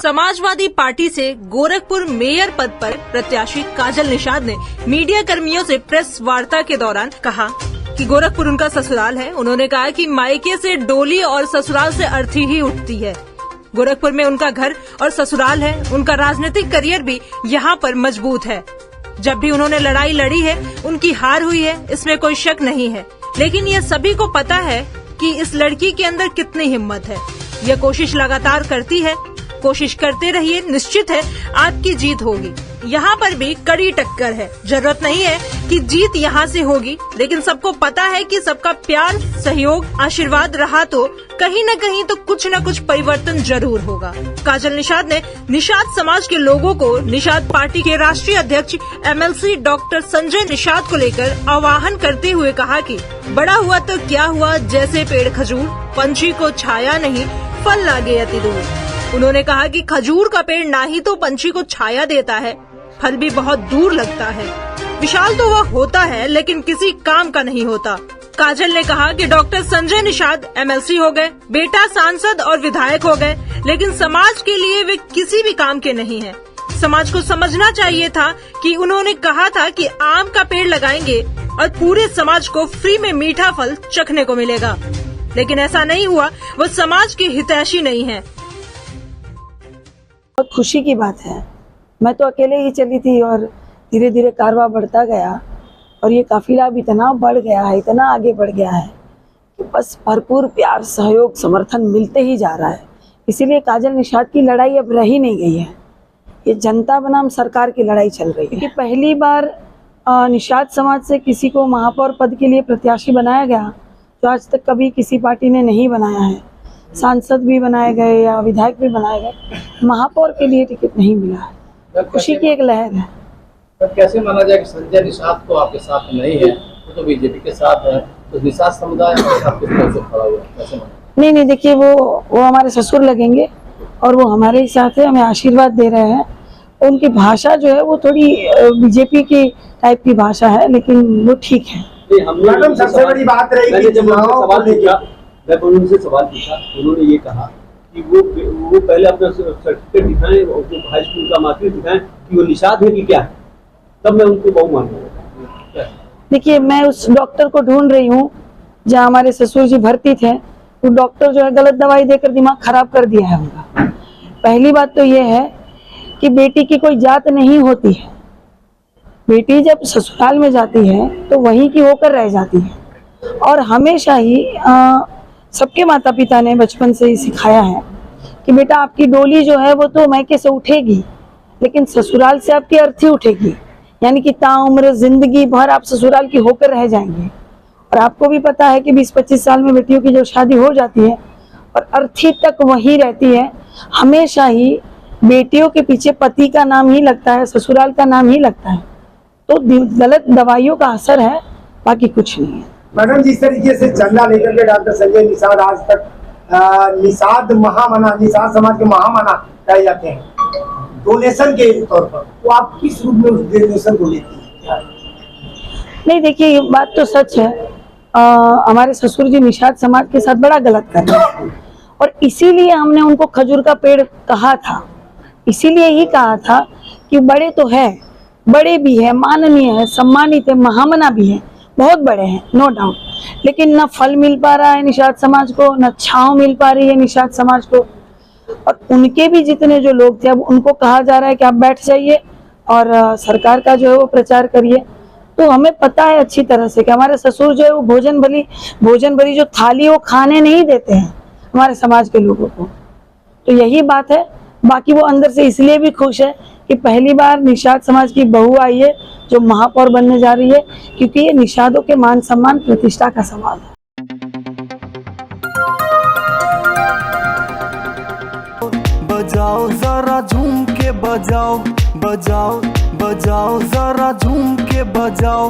Samajwadi party से Gorakhpur mayor पद पर प्रत्याशी काजल निषाद ने मीडिया कर्मियों से प्रेस वार्ता के दौरान कहा कि गोरखपुर उनका ससुराल है। उन्होंने कहा कि मायके से डोली और ससुराल से अर्थी ही उठती है। गोरखपुर में उनका घर और ससुराल है। उनका राजनीतिक करियर भी यहाँ पर मजबूत है। जब भी उन्होंने लड़ाई लड़ी है उनकी हार हुई है, इसमें कोई शक नहीं है। लेकिन ये सभी को पता है कि इस लड़की के अंदर कितनी हिम्मत है। यह कोशिश लगातार करती है। कोशिश करते रहिए, निश्चित है आपकी जीत होगी। यहाँ पर भी कड़ी टक्कर है। जरूरत नहीं है कि जीत यहाँ से होगी, लेकिन सबको पता है कि सबका प्यार, सहयोग, आशीर्वाद रहा तो कहीं न कहीं तो कुछ न कुछ परिवर्तन जरूर होगा। काजल निषाद ने निषाद समाज के लोगों को निषाद पार्टी के राष्ट्रीय अध्यक्ष MLC डॉक्टर संजय निषाद को लेकर आह्वान करते हुए कहा कि बड़ा हुआ तो क्या हुआ, जैसे पेड़ खजूर, पंछी को छाया नहीं, फल लागे अति दूर। उन्होंने कहा कि खजूर का पेड़ ना ही तो पंछी को छाया देता है, फल भी बहुत दूर लगता है। विशाल तो वह होता है, लेकिन किसी काम का नहीं होता। काजल ने कहा कि डॉक्टर संजय निषाद MLC हो गए, बेटा सांसद और विधायक हो गए, लेकिन समाज के लिए वे किसी भी काम के नहीं हैं। समाज को समझना चाहिए था कि उन्होंने कहा था कि आम का पेड़ लगाएंगे और पूरे समाज को फ्री में मीठा फल चखने को मिलेगा, लेकिन ऐसा नहीं हुआ। वो समाज के हितैषी नहीं है। बहुत खुशी की बात है। मैं तो अकेले ही चली थी और धीरे धीरे कारवां बढ़ता गया और ये काफिला भी इतना बढ़ गया है, इतना आगे बढ़ गया है कि बस भरपूर प्यार, सहयोग, समर्थन मिलते ही जा रहा है। इसीलिए काजल निषाद की लड़ाई अब रही नहीं गई है। ये जनता बनाम सरकार की लड़ाई चल रही है कि पहली बार निषाद समाज से किसी को महापौर पद के लिए प्रत्याशी बनाया गया, जो आज तक कभी किसी पार्टी ने नहीं बनाया है। सांसद भी बनाए गए या विधायक भी बनाए गए, महापौर के लिए टिकट नहीं मिला है। खुशी की एक लहर है। तो कैसे माना जाए कि संजय निषाद तो आपके साथ नहीं है, वो तो बीजेपी के साथ है, तो निषाद समुदाय आपके साथ किस तरह से खड़ा हुआ, कैसे माना? नहीं, देखिए वो हमारे ससुर लगेंगे और वो हमारे ही साथ है, हमें आशीर्वाद दे रहे हैं। उनकी भाषा जो है वो थोड़ी बीजेपी की टाइप की भाषा है, लेकिन वो ठीक है। मैडम, सबसे बड़ी बात रही कि जब उनसे सवाल पूछा, उन्होंने ये कहा कि वो पहले अपना सर्टिफिकेट दिखाएं और जो हाई स्कूल का मार्कशीट दिखाएं कि वो निषाद है कि क्या है, तब मैं उनको बहु मानूंगा। देखिए, मैं उस डॉक्टर को ढूंढ रही हूँ जहाँ हमारे ससुर जी भर्ती थे। वो डॉक्टर जो है गलत दवाई देकर दिमाग खराब कर दिया है उनका। पहली बात तो ये है कि बेटी की कोई जात नहीं होती है। बेटी जब ससुराल में जाती है तो वहीं की होकर रह जाती है। और हमेशा ही सबके माता पिता ने बचपन से ही सिखाया है कि बेटा आपकी डोली जो है वो तो मायके से उठेगी, लेकिन ससुराल से आपकी अर्थी उठेगी। यानी कि ताउम्र जिंदगी भर आप ससुराल की होकर रह जाएंगे। और आपको भी पता है कि 20-25 साल में बेटियों की जो शादी हो जाती है और अर्थी तक वही रहती है। हमेशा ही बेटियों के पीछे पति का नाम ही लगता है, ससुराल का नाम ही लगता है। तो गलत दवाइयों का असर है, बाकी कुछ नहीं है। मैडम, जिस तरीके से चंदा लेकर के डॉक्टर संजय निषाद आज तक निषाद समाज के महामना कहे जाते हैं डोनेशन के तौर पर, तो आप किस रूप में उस डोनेशन को लेती हैं? नहीं, देखिए ये बात तो सच है। हमारे ससुर जी निषाद समाज के साथ बड़ा गलत कर रहे हैं और इसीलिए हमने उनको खजूर का पेड़ कहा था। इसीलिए ही कहा था कि बड़े तो है, बड़े भी है, माननीय है, सम्मानित है, महामना भी है, बहुत बड़े हैं, नो डाउट, लेकिन न फल मिल पा रहा है निषाद समाज को, न छांव मिल पा रही है निषाद समाज को। और उनके भी जितने जो लोग थे, अब उनको कहा जा रहा है कि आप बैठ जाइए और सरकार का जो है वो प्रचार करिए। तो हमें पता है अच्छी तरह से कि हमारे ससुर जो है वो भोजन भरी जो थाली वो खाने नहीं देते हैं हमारे समाज के लोगों को। तो यही बात है। बाकी वो अंदर से इसलिए भी खुश है कि पहली बार निषाद समाज की बहू आई है जो महापौर बनने जा रही है, क्योंकि ये निषादों के मान सम्मान प्रतिष्ठा का सवाल है। बजाओ जरा झूम के बजाओ, बजाओ बजाओ जरा झूम के बजाओ।